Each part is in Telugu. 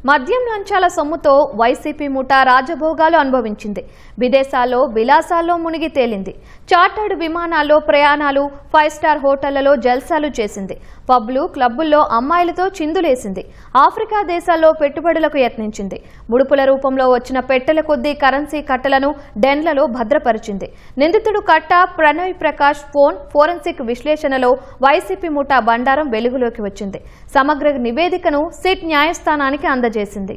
మద్యం లంచాల సొమ్ముతో వైసీపీ ముఠా రాజభోగాలు అనుభవించింది. విదేశాల్లో విలాసాల్లో మునిగి తేలింది. చార్టర్డ్ విమానాల్లో ప్రయాణాలు, 5 స్టార్ హోటళ్లలో జల్సాలు చేసింది. పబ్లు, క్లబ్బుల్లో అమ్మాయిలతో చిందులేసింది. ఆఫ్రికా దేశాల్లో పెట్టుబడులకు యత్నించింది. ముడుపుల రూపంలో వచ్చిన పెట్టెల కొద్దీ కరెన్సీ కట్టలను డెన్లలో భద్రపరిచింది. నిందితుడు కట్ట ప్రణయ్ ప్రకాష్ ఫోన్ ఫోరెన్సిక్ విశ్లేషణలో వైసీపీ ముఠా బండారం వెలుగులోకి వచ్చింది. సమగ్ర నివేదికను సిట్ న్యాయస్థానానికి అందజేసింది.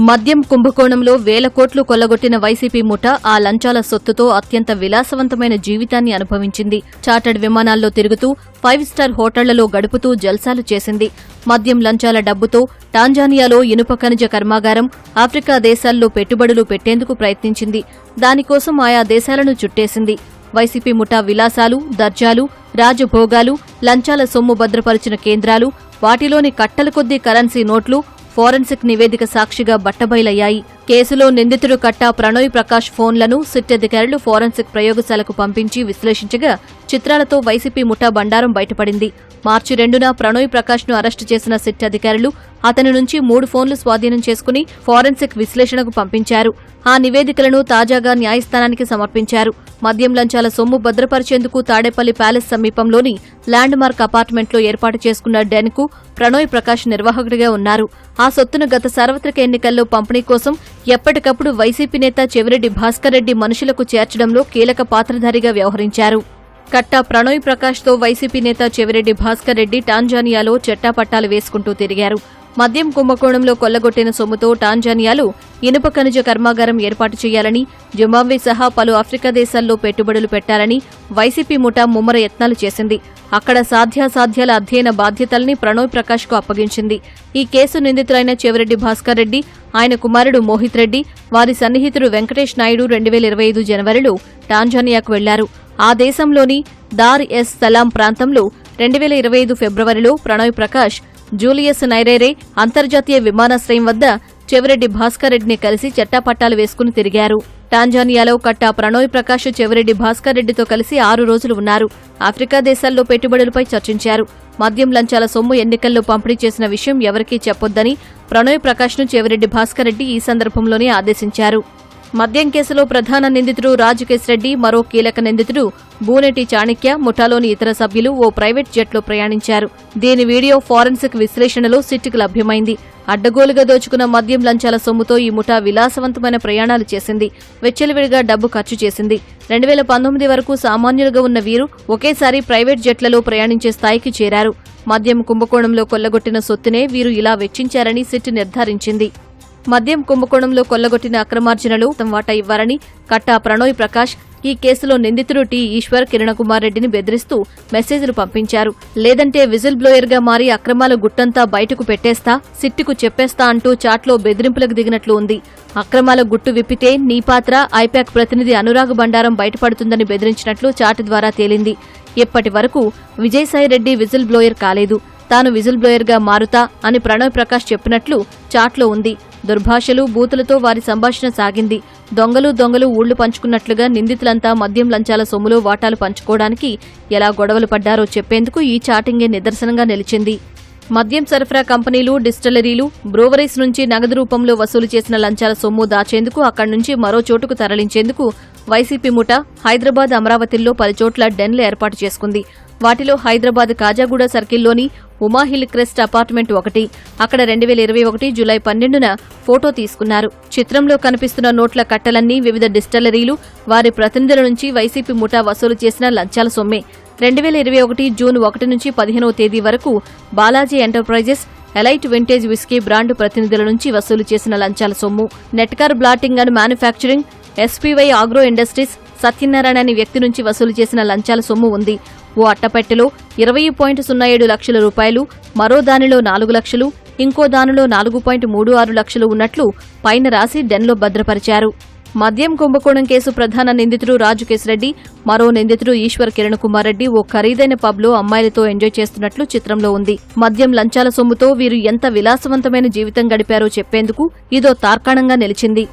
మద్యం కుంభకోణంలో వేల కోట్లు కొల్లగొట్టిన వైసీపీ ముఠా ఆ లంచాల సొత్తుతో అత్యంత విలాసవంతమైన జీవితాన్ని అనుభవించింది. చార్టర్డ్ విమానాల్లో తిరుగుతూ 5 స్టార్ హోటళ్లలో గడుపుతూ జల్సాలు చేసింది. మద్యం లంచాల డబ్బుతో టాంజానియాలో ఇనుప ఖనిజ కర్మాగారం, ఆఫ్రికా దేశాల్లో పెట్టుబడులు పెట్టేందుకు ప్రయత్నించింది. దానికోసం ఆయా దేశాలను చుట్టేసింది. వైసీపీ ముఠా విలాసాలు, దర్జాలు, రాజభోగాలు, లంచాల సొమ్ము భద్రపరిచిన కేంద్రాలు, వాటిలోని కట్టల కొద్దీ కరెన్సీ నోట్లు ఫోరెన్సిక్ నివేదిక సాక్షిగా బట్టబయలయ్యాయి. కేసులో నిందితుడు కట్టా ప్రణయ్ ప్రకాష్ ఫోన్లను సిట్ అధికారులు ఫోరెన్సిక్ ప్రయోగశాలకు పంపించి విశ్లేషించగా చిత్రాలతో వైసీపీ ముఠా బండారం బయటపడింది. మార్చి 2న ప్రణయ్ ప్రకాష్ ను అరెస్టు చేసిన సిట్ అధికారులు అతని నుంచి 3 ఫోన్లు స్వాధీనం చేసుకుని ఫోరెన్సిక్ విశ్లేషణకు పంపించారు. ఆ నివేదికలను తాజాగా న్యాయస్థానానికి సమర్పించారు. మద్యం లంచాల సొమ్ము భద్రపరిచేందుకు తాడేపల్లి ప్యాలెస్ సమీపంలోని ల్యాండ్ మార్క్ అపార్ట్మెంట్లో ఏర్పాటు చేసుకున్న డెన్ కు ప్రణయ్ ప్రకాష్ నిర్వాహకుడిగా ఉన్నారు. ఆ సొత్తును గత సార్వత్రిక ఎన్నికల్లో పంపిణీ కోసం ఎప్పటికప్పుడు వైసీపీ నేత చెవిరెడ్డి భాస్కర్ రెడ్డి మనుషులకు చేర్చడంలో కీలక పాత్రధారిగా వ్యవహరించారు. కట్టా ప్రణయ్ ప్రకాష్తో వైసీపీ నేత చెవిరెడ్డి భాస్కర్ రెడ్డి టాంజానియాలో చెట్టాపట్టాలు వేసుకుంటూ తిరిగారు. మద్యం కుంభకోణంలో కొల్లగొట్టిన సొమ్ముతో టాంజానియాలో ఇనుప ఖనిజ కర్మాగారం ఏర్పాటు చేయాలని, జింబాబ్వే సహా పలు ఆఫ్రికా దేశాల్లో పెట్టుబడులు పెట్టాలని వైసీపీ ముఠా ముమ్మర యత్నాలు చేసింది. అక్కడ సాధ్యాసాధ్యాల అధ్యయన బాధ్యతల్ని ప్రణయ్ ప్రకాష్ కు అప్పగించింది. ఈ కేసు నిందితులైన చెవిరెడ్డి భాస్కర్ రెడ్డి, ఆయన కుమారుడు మోహిత్ రెడ్డి, వారి సన్నిహితుడు వెంకటేష్ నాయుడు 2025 జనవరిలో టాంజానియాకు వెళ్లారు. ఆ దేశంలోని దార్ ఎస్ సలాం ప్రాంతంలో 2025 ఫిబ్రవరిలో ప్రణయ్ ప్రకాష్ జూలియస్ నైరేరే అంతర్జాతీయ విమానాశ్రయం వద్ద చెవిరెడ్డి భాస్కర్ రెడ్డిని కలిసి చెట్టాపట్టాలు వేసుకుని తిరిగారు. టాంజానియాలో కట్టా ప్రణయ్ ప్రకాష్ చెవిరెడ్డి భాస్కర్ రెడ్డితో కలిసి 6 రోజులు ఉన్నారు. ఆఫ్రికా దేశాల్లో పెట్టుబడులపై చర్చించారు. మద్యం లంచాల సొమ్ము ఎన్నికల్లో పంపిణీ చేసిన విషయం ఎవరికీ చెప్పొద్దని ప్రణయ్ ప్రకాష్ ను చెవిరెడ్డి భాస్కర్ రెడ్డి ఈ సందర్భంలోనే ఆదేశించారు. మద్యం కేసులో ప్రధాన నిందితుడు రాజకేశ్ రెడ్డి, మరో కీలక నిందితుడు బూనెటి చాణిక్య, ముఠాలోని ఇతర సభ్యులు ఓ ప్రైవేట్ జెట్లో ప్రయాణించారు. దీని వీడియో ఫోరెన్సిక్ విశ్లేషణలో సిట్కు లభ్యమైంది. అడ్డగోలుగా దోచుకున్న మద్యం లంచాల సొమ్ముతో ఈ ముఠా విలాసవంతమైన ప్రయాణాలు చేసింది. వెచ్చలివిడిగా డబ్బు ఖర్చు చేసింది. 2019 వరకు సామాన్యులుగా ఉన్న వీరు ఒకేసారి ప్రైవేట్ జెట్లలో ప్రయాణించే స్థాయికి చేరారు. మద్యం కుంభకోణంలో కొల్లగొట్టిన సొత్తునే వీరు ఇలా వెచ్చించారని సిట్ నిర్ధారించింది. మద్యం కుంభకోణంలో కొల్లగొట్టిన అక్రమార్జనలో తమ వాటా ఇవ్వాలని కట్టా ప్రణయ్ ప్రకాష్ ఈ కేసులో నిందితుడు టి ఈశ్వర్, కిరణ్ కుమార్ రెడ్డిని బెదిరిస్తూ మెసేజ్లు పంపించారు. లేదంటే విజిల్ బ్లోయర్ గా మారి అక్రమాల గుట్టంతా బయటకు పెట్టేస్తా, సిట్టుకు చెప్పేస్తా అంటూ చాట్లో బెదిరింపులకు దిగినట్లు ఉంది. అక్రమాల గుట్టు విప్పితే నీ పాత్ర ఐపాక్ ప్రతినిధి అనురాగ్ బండారం బయటపడుతుందని బెదిరించినట్లు చాట్ ద్వారా తేలింది. ఇప్పటి వరకు విజయసాయిరెడ్డి విజిల్ బ్లోయర్ కాలేదు. తాను విజిల్ బ్లోయర్ గా మారుతా అని ప్రణయ్ ప్రకాష్ చెప్పినట్లు చాట్లో ఉంది. దుర్భాషలు, బూతులతో వారి సంభాషణ సాగింది. దొంగలు ఊళ్లు పంచుకున్నట్లుగా నిందితులంతా మద్యం లంచాల సొమ్ములో వాటాలు పంచుకోవడానికి ఎలా గొడవలు పడ్డారో చెప్పేందుకు ఈ చాటింగే నిదర్శనంగా నిలిచింది. మద్యం సరఫరా కంపెనీలు, డిస్టిలరీలు, బ్రూవరీస్ నుంచి నగదు రూపంలో వసూలు చేసిన లంచాల సొమ్ము దాచేందుకు అక్కడి నుంచి మరో చోటుకు తరలించేందుకు వైసీపీ ముఠా హైదరాబాద్, అమరావతిల్లో 10 చోట్ల డెన్లు ఏర్పాటు చేసుకుంది. వాటిలో హైదరాబాద్ కాజాగూడ సర్కిల్లోని ఉమాహిల్ క్రెస్ట్ అపార్ట్మెంట్ ఒకటి. అక్కడ 2021 జూలై 12న ఫోటో తీసుకున్నారు. చిత్రంలో కనిపిస్తున్న నోట్ల కట్టలన్నీ వివిధ డిస్టిలరీలు, వారి ప్రతినిధుల నుంచి వైసీపీ ముఠా వసూలు చేసిన లంచాల సొమ్మే. 2021 జూన్ 1 నుంచి 15వ తేదీ వరకు Balaji enterprises, elite vintage whisky brand ప్రతినిధుల నుంచి వసూలు చేసిన లంచాల సొమ్ము. నెట్కార్ bottling and manufacturing, SPY agro industries, Satyanarayana అనే వ్యక్తి నుంచి వసూలు చేసిన లంచాల సొమ్ము ఉంది. ఓ అట్టపెట్టెలో 20.07 లక్షల రూపాయలు, మరో దానిలో 4 లక్షలు, ఇంకో దానిలో 4.36 లక్షలు ఉన్నట్లు పైన రాసి డెన్లో భద్రపరిచారు. మద్యం కుంభకోణం కేసు ప్రధాన నిందితుడు రాజకేశ్ రెడ్డి, మరో నిందితుడు ఈశ్వర్, కిరణ్ కుమార్ రెడ్డి ఓ ఖరీదైన పబ్లో అమ్మాయిలతో ఎంజాయ్ చేస్తున్నట్లు చిత్రంలో ఉంది. మద్యం లంచాల సొమ్ముతో వీరు ఎంత విలాసవంతమైన జీవితం గడిపారో చెప్పేందుకు ఇదో తార్కాణంగా నిలిచింది.